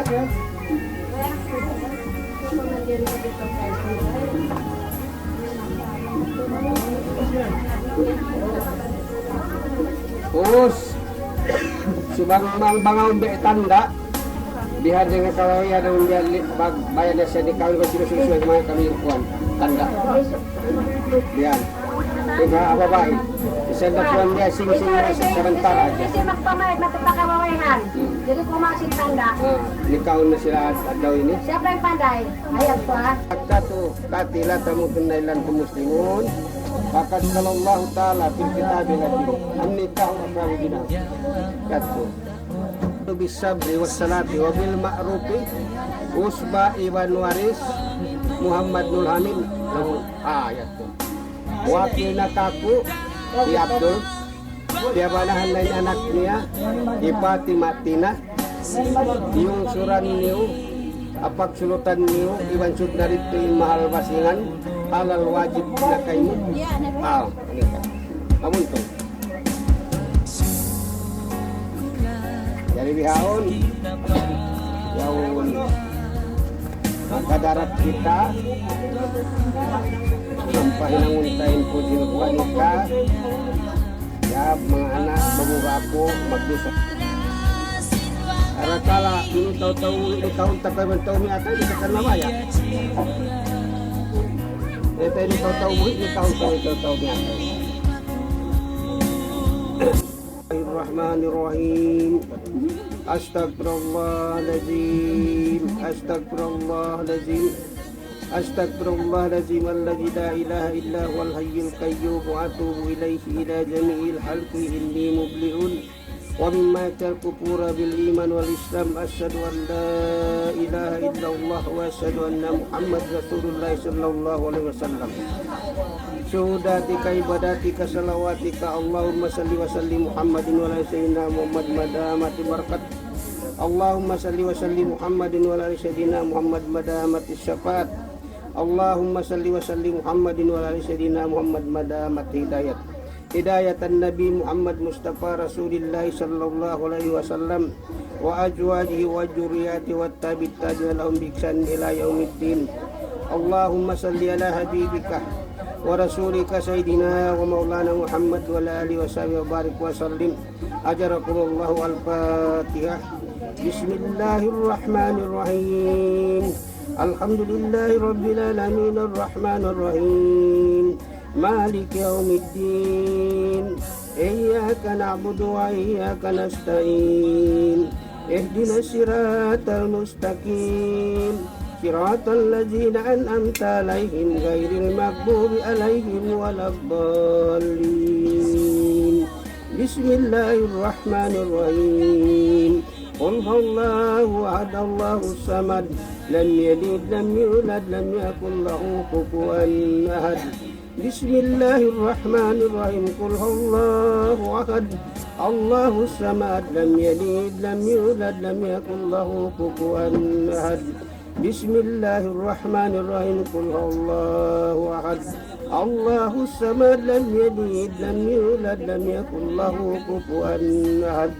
niya. Us, subang bangaon be tanda. Biar dengan kalau ya ada dia bayar dia di kawin ko sila kemarin kami kuan tanda. Biar. Tinggal apa baik. Bisa dapat dia sing-sing sebentar aja. Kasi magpamayad matutakawawayan. Jadi kumasin tanda. Di kawin na sila daw ini. Siapa yang pandai? Ayat ko ha. Katu katila tamu kenailan kaum muslimun. Fakat kalau Allah Ta'ala fil kitab lagi an-nikah wa fardina. Katu. Bisabri wassalati wa bil ma'rufi usba'i wan waris Muhammad Nur Hamid ayat tu. Wakil nakaku di Abdul dia banahan lain anak niya di Fatimah Tina yung suran niyo apak sulutan niyo iwan sud narito yung mahal basingan halal wajib na kayo ini kan namun tu dari bihaon yaun kadarat kita sampai nanguntain po wanita ya mga anak mabugapo magdusa arakala ini tahu-tahu ini tahun takay tahu mi ata di kanamaya ito ini tahu-tahu ini tahun-tahu mi ata Bismillahirrahmanirrahim. Astagfirullahaladzim. Astagfirullahaladzim. Astagfirullahaladzim alladzi la ilaha illa huwal hayyul qayyum wa atubu ilaihi ila jami'il halqi inni mubli'un wa mimma kufura bil iman wal islam asyhadu an la ilaha illallah wa asyhadu anna muhammad rasulullah sallallahu alaihi wasallam. Syuhudatika ibadatika salawatika Allahumma salli wa sallim Muhammadin wa ala sayyidina Muhammad madamati barakat Allahumma salli wa sallim Muhammadin wa ala sayyidina Muhammad madamati syafaat Allahumma salli wa sallim Muhammadin wa ala sayyidina Muhammad madamati hidayat hidayatan Nabi Muhammad Mustafa Rasulillah sallallahu alaihi wasallam wa azwajihi wa dzurriyyati wa tabi'in lahum bi ihsan ila yaumiddin Allahumma salli ala habibika wa rasulika sayyidina wa maulana Muhammad wa ala alihi wa sahbihi wa barik wa sallim ajarakumullahu al-fatihah. Bismillahirrahmanirrahim. Alhamdulillahi rabbil alamin arrahmanir rahim maliki yaumiddin iyyaka na'budu wa iyyaka nasta'in ihdinas siratal mustaqim siratal ladzina an'amta 'alaihim ghairil maghdubi 'alaihim waladdallin. Bismillahirrahmanirrahim. Qul huwallahu ahad Allahus samad lam yalid lam yulad lam yakul lahu kufuwan ahad. Bismillahirrahmanirrahim. Qul huwallahu ahad Allahus samad lam yalid lam yulad lam yakul lahu kufuwan ahad. Bismillahirrahmanirrahim. Qul huwallahu ahad Allahus samad lam yalid lam yulad lam yakul lahu kufuwan ahad.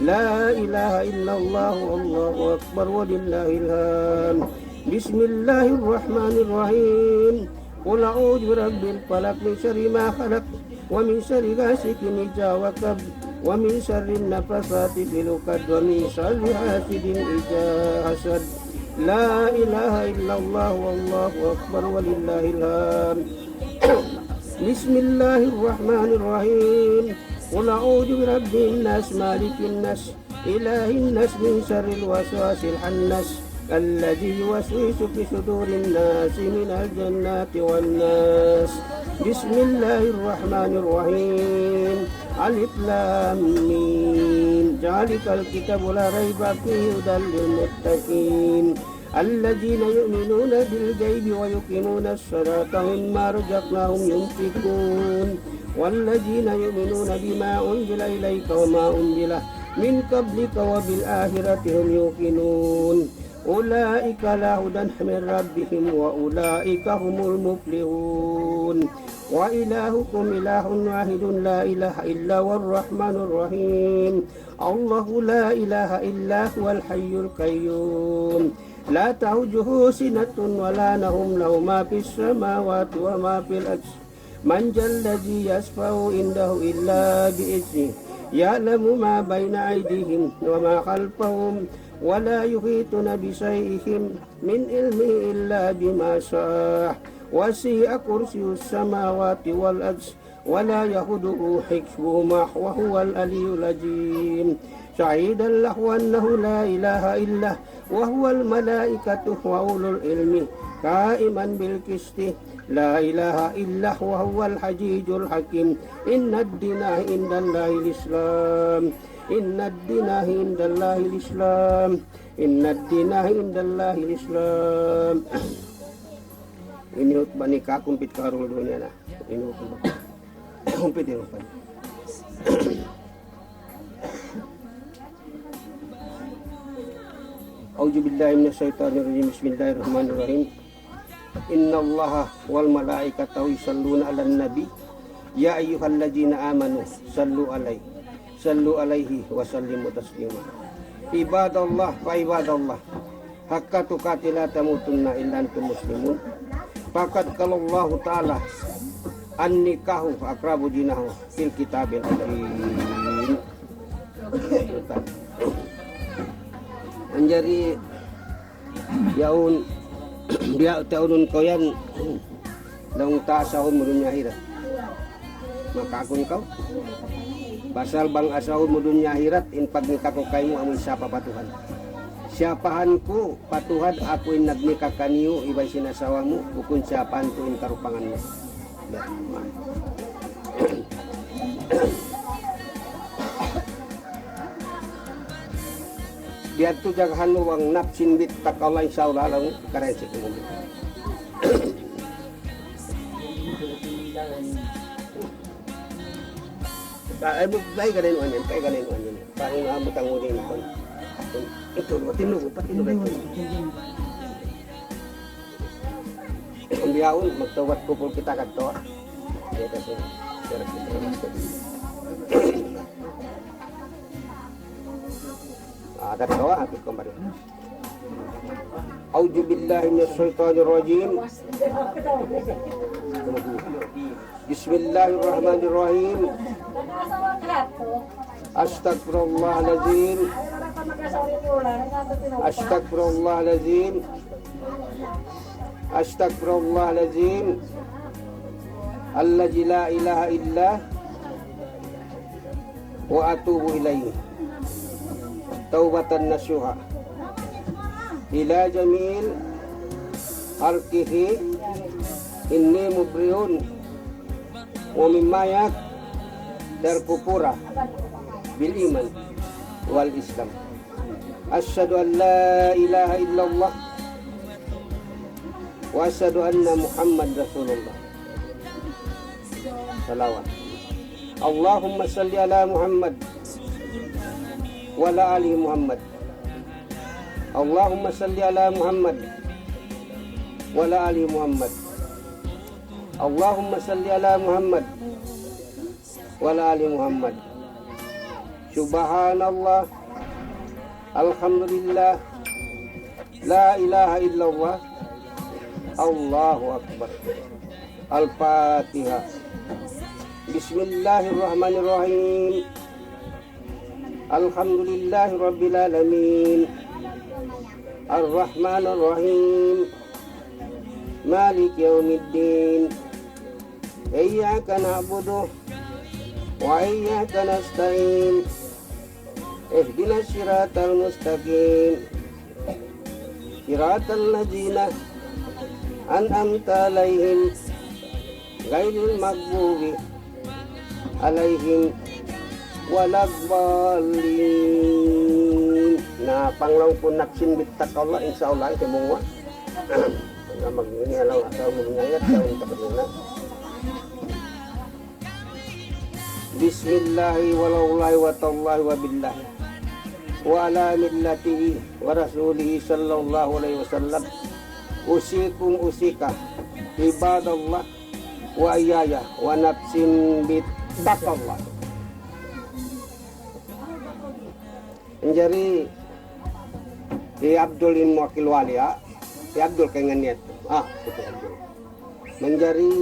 La ilaha illallah wallahu akbar walillahil hamd. Bismillahirrahmanirrahim. Qul a'udzu birabbil falaq min syarri ma khalaq wa min syarri ghasiqin idza waqab wa min syarri nafasati fil 'uqad wa min syarri hasidin idza hasad. La ilaha illallah wallahu akbar walillahil hamd. Bismillahirrahmanirrahim. Qul a'udzu birabbin nas malikin nas ilahin nas min syarril waswasil khannas alladzi yuwaswisu fi sudurin nas minal jannati wan nas. Bismillahirrahmanirrahim. Alif lam mim. Dzalikal kitabu la raiba fihi hudal lil muttaqin alladzina yu'minuna bil ghaibi wa yuqimuna as-salata wa mimma razaqnahum yunfiqun walladzina yu'minuna bima unzila ilayka wa ma unzila min qablika wa bil akhirati hum yuqinun أولئك على هدى من ربهم وأولئك هم المفلحون وإلهكم إله واحد لا إله إلا هو الرحمن الرحيم الله لا إله إلا هو الحي القيوم لا تأخذه سنة ولا نوم له ما في السماوات وما في الأرض من ذا الذي يشفع عنده إلا بإذنه يعلم ما بين أيديهم وما خلفهم ولا يحيطون بشيء من علمه إلا بما شاء وسع كرسي السماوات والأرض ولا يهده حفظهما وهو العلي العظيم شهيدا له أنه لا إله إلا وهو الملائكة وأولو العلم قائما بالقسط لا إله إلا هو العزيز الحكيم إن الدين عند الله الإسلام إن الدين عند الله الإسلام إن الدين عند الله الإسلام. Ini utbah nikah kumpit karul dunia nah. Ini utbah kumpit ya utbah. A'udzubillahi minasyaitonirrajim. Bismillahirrahmanirrahim. Innallaha wal malaikatahu yusholluna 'alan nabi ya ayyuhalladzina amanu sallu alaihi wa sallimu taslima. Ibadallah wa ibadallah hakka tuqati la tamutunna illa antum muslimun. Faqad qala Allah taala an-nikahu aqrabu jinahu fil kitabil azim. Menjadi yaun dia tahun koyan dong ta sahun mudunya akhirat maka akun kau pasal bang asahun mudunya akhirat in pag nikah ko kayo amoy siapa patuhan siapahanku patuhan aku in nagnikah kaniyo ibay sinasawamu bukun siapahan ko in karupanganmu. Dia tu jagahan wang napsin bit takalay saula lang karesik mo. Ay bay ganin wan yan, kay ganin wan yan. Pang abutang mo din kon. Ito matino kay. Ang biyaon magtawat ko pul kita kadto. Ya kasi sira kita. Ada doa aku kembali. A'udzubillahi minasyaitonirrajim. Bismillahirrahmanirrahim. Astagfirullahaladzim. Astagfirullahaladzim. Astagfirullahaladzim. Alladzi la ilaha illa wa atubu ilaihi. Taubatan nasuha ila jamil arkihi inni mubriun wa mimmayak terkupura bil iman wal islam asyhadu an la ilaha illallah wa asyhadu anna muhammad rasulullah. Salawat. Allahumma salli ala Muhammad wa ala ali Muhammad. Allahumma salli ala Muhammad wa ala ali Muhammad. Allahumma salli ala Muhammad wa ala ali Muhammad. Subhanallah, alhamdulillah, la ilaha illallah, Allahu akbar. Al-Fatihah. Bismillahirrahmanirrahim. Alhamdulillahi rabbil alamin. Ar-Rahmanir Rahim. Maliki yaumiddin. Iyyaka na'budu wa iyyaka nasta'in. Ihdinas siratal mustaqim. Siratal ladzina an'amta 'alaihim ghairil maghdubi 'alaihim waladdallin. Nah, panglaw po naksin bitak Allah insyaallah ite mongwa. Nga magini alaw asaw mungayat sa unta kaduna. Bismillahi walallahi wa tallahi wa billahi. wa ala millatihi wa rasulihi sallallahu alaihi wasallam. Usikum usika ibadallah wa iyaya wa nafsin bittaqallah. Menjadi di Abdul in wakil wali ya. Di Abdul kayak niat. Itu Abdul. Menjadi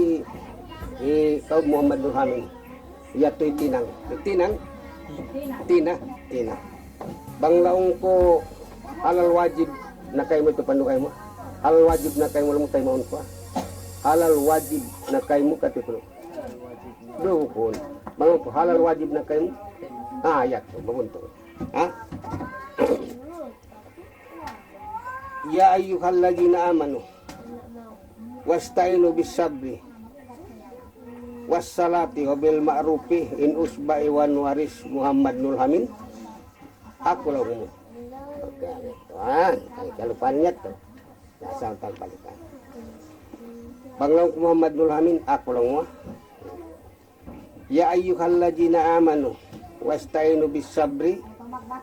kaum Muhammad Nur Hamid. Ya tu tinang. Tina. Banglaung ko halal wajib na kayo mo ito pandu kayo mo. Halal wajib na kayo mo lang tayo maun ko. Halal wajib na kayo mo katipulo. Doon po. Bangun ko halal wajib na kayo mo. Ayat ko babunto. Ya ayyuhalladzina amanu wasta'inu bis-sabri wassalati wabil ma'rufi in usba'i wan waris Muhammad Nur Hamid. Aku lah umum. Oke, kalau paniat tuh, asal tanpalikan. Banglaung Muhammad Nur Hamid, aku lah umum. Ya ayyuhalladzina amanu wasta'inu bis-sabri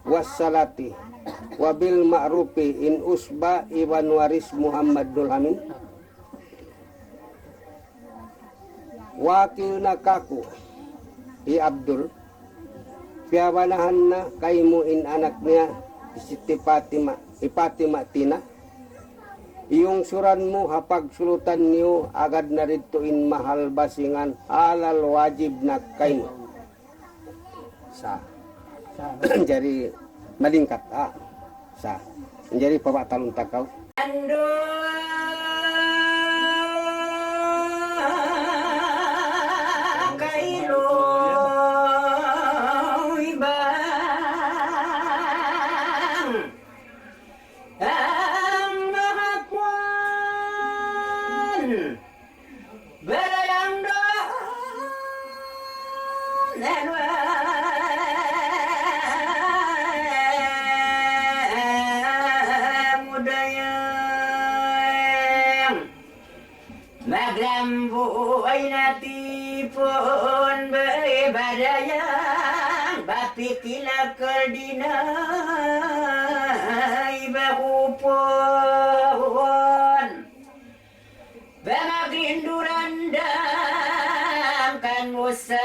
wassalati wabil ma'rufi in usba'i wan waris Muhammad Nur Hamid. Wakil nakaku i Abdul piawanahan na kaimu in anaknya Siti Fatima Tina iyong suran mo hapag sulutan niyo agad na rito in mahal basingan halal wajib na kaimu sa jadi malingkat sa menjadi bapak talun takau Maglambu ay natipon beibadayang bapi kilakal dinay bakupon bamagrinduran dam kan musay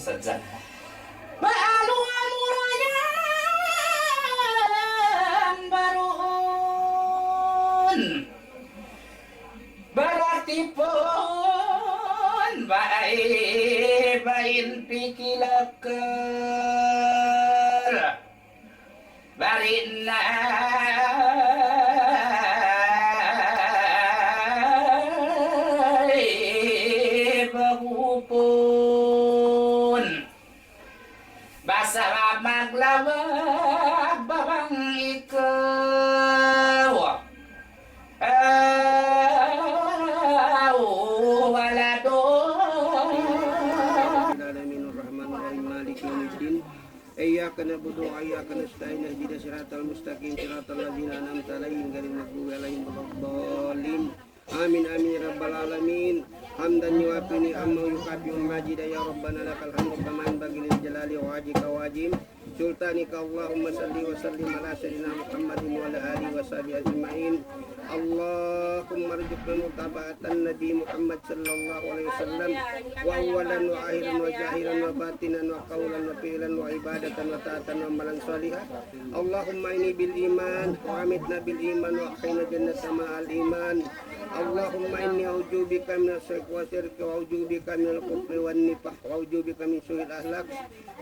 saja. Maaluan murayan baruun berarti pun bain pikilakal barinna basa maglawag babang ikaw wala doon. Bismillahirrahmanirrahim. Maliki yaumiddin. Iyyaka na'budu wa iyyaka nasta'in. Ihdinas siratal mustaqim siratal ladzina an'amta 'alaihim ghairil maghdubi 'alaihim waladdallin. Amin amin ya rabbal alamin. Hamdan yuwafini amma yukafi'u majida ya rabbana lakal hamdu kama yanbaghi lil jalali wa wajhika wajim sultanika Allahumma salli wa sallim ala sayyidina Muhammadin wa ala alihi wa sahbihi ajma'in. Allahumma rzuqna mutaba'atan Nabi Muhammad sallallahu alaihi wasallam wa awalan wa akhiran wa jahiran wa batinan wa qawlan wa fi'lan wa ibadatan wa ta'atan wa amalan salihah. Allahumma inni bil iman wa amitna bil iman wa akhina jannata ma'al iman. Allahumma inni a'udzubika minas syirki wa syirki wa a'udzubika minal kufri wan nifaq wa a'udzubika min su'il akhlaq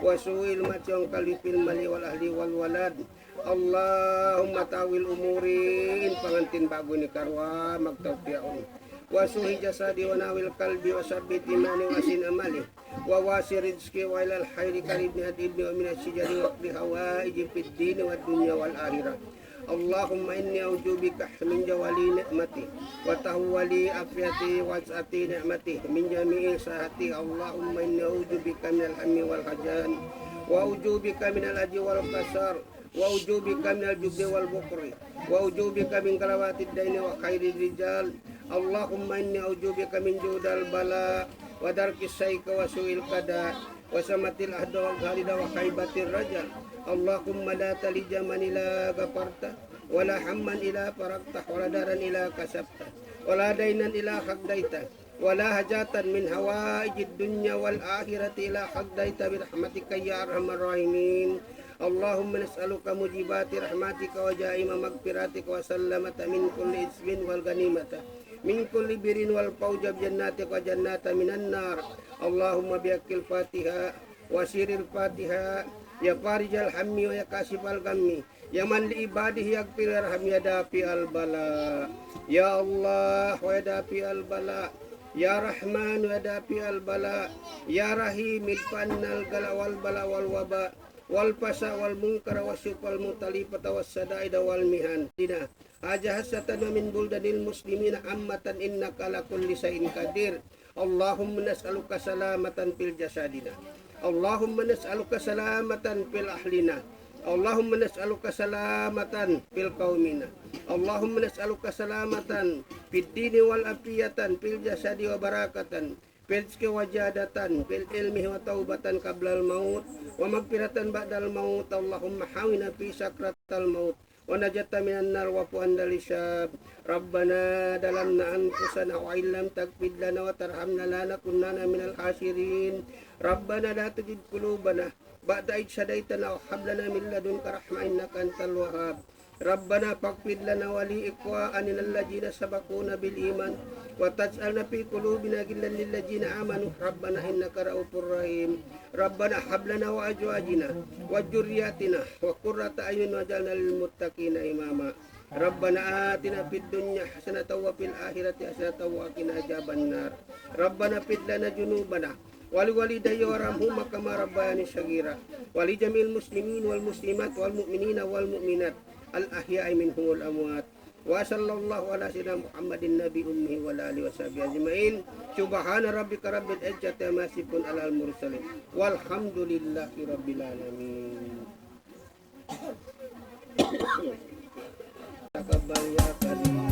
wa su'il masyang kalifil mali wal ahli wal walad. Allahumma tawil umurin pangantin bago ni karwa magtawfi'un وسوء جسد وناوي القلب وثبت إيماني وحسن أملي وواسع رزقي وإلى الخير قريب من الدين ومن الشجر وقضي حوائج في الدين والدنيا والآخرة. اللهم إني أعوذ بك من جوال نعمتي وتهول عافيتي وسعة نعمتي من جميع ساعتي. اللهم إني أعوذ بك من الهم والحزن وأعوذ بك من الأجر والكسر وأعوذ بك من الجبن والبخل وأعوذ بك من غلبة الدين وخير الرجال. اللهم إني أعوذ بك من جود البلاء ودرك الشيك وسوء القضاء وسمة الأهداء والغالد وخيبة الرجال. اللهم لا تلج من إلى غفرته ولا حما إلى فرقته ولا دارا إلى كسبته ولا دينا إلى حقديته ولا هجاة من هوائج الدنيا والآخرة إلى حقديته برحمتك يا أرحم الراحمين. اللهم نسألك موجبات رحمتك وجائم مغفرتك وسلمة من كل إثم والغنيمة من كل بر والفوز بجناتك وجنات من النار. اللهم بحق الفاتحة وسر الفاتحة يا فارج الهم ويا كاشف الغم يا من لعباده يغفر يرحم يا دافع البلاء يا الله ويا دافع البلاء يا رحمن ويا دافع البلاء يا رحيم ادفعنا الغلا والبلاء والوباء والفساء والمنكر والسوء والمطالبة والسدائد والمهان حاجة حسنة من بلدان المسلمين عامة إنك على كل شيء قدير. اللهم نسألك سلامة في جسدنا اللهم نسألك سلامة في أهلنا اللهم نسألك سلامة في قومنا اللهم نسألك سلامة في الدين والعافية في الجسد وبركة في الرزق وجادة في العلم وتوبة قبل الموت ومغفرة بعد الموت. اللهم حاونا في سكرة الموت ونجت من النار وفوا عند الحساب. ربنا ظلمنا أنفسنا وإن لم تغفر لنا وترحمنا لنكونن من الخاسرين. ربنا لا تزغ قلوبنا بعد إذ هديتنا وهب لنا من لدنك رحمة إنك أنت الوهاب. ربنا فاغفر لنا ولإخواننا الذين سبقونا بالإيمان وتجعلنا في قلوبنا غلا للذين آمنوا ربنا إنك رؤوف رحيم. ربنا هب لنا وأزواجنا وذرياتنا وقرة أعين واجعلنا للمتقين إماما. ربنا آتنا في الدنيا حسنة وفي الآخرة حسنة وقنا عذاب النار. ربنا اغفر لنا ذنوبنا ولوالدي وارحمهما كما ربياني صغيرا ولجميع المسلمين والمسلمات والمؤمنين والمؤمنات الأحياء منهم والأموات. وصلى الله على سيدنا محمد النبي أمه وعلى آله وصحبه أجمعين. سبحان ربك رب العزة عما يصفون على المرسلين والحمد لله رب العالمين. تقبل يا كريم.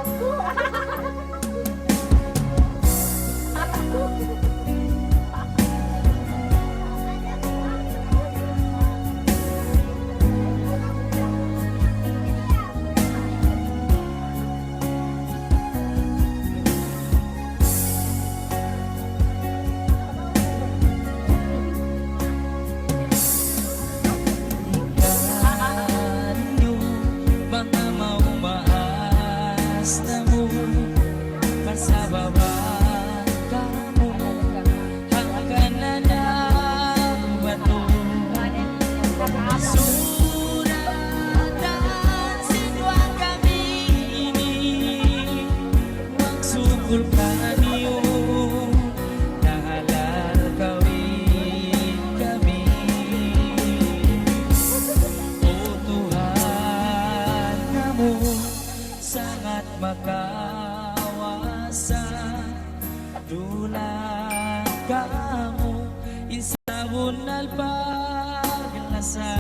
Tatakbo. Tatakbo. Inyo mga maumaas na mo Kasababa ka mo Hanggang na ng bato Suratan sinwang kami Magsukol kami Nahalal kawin kami O Tuhan namo sangat makawasan dulang kamo isabon alba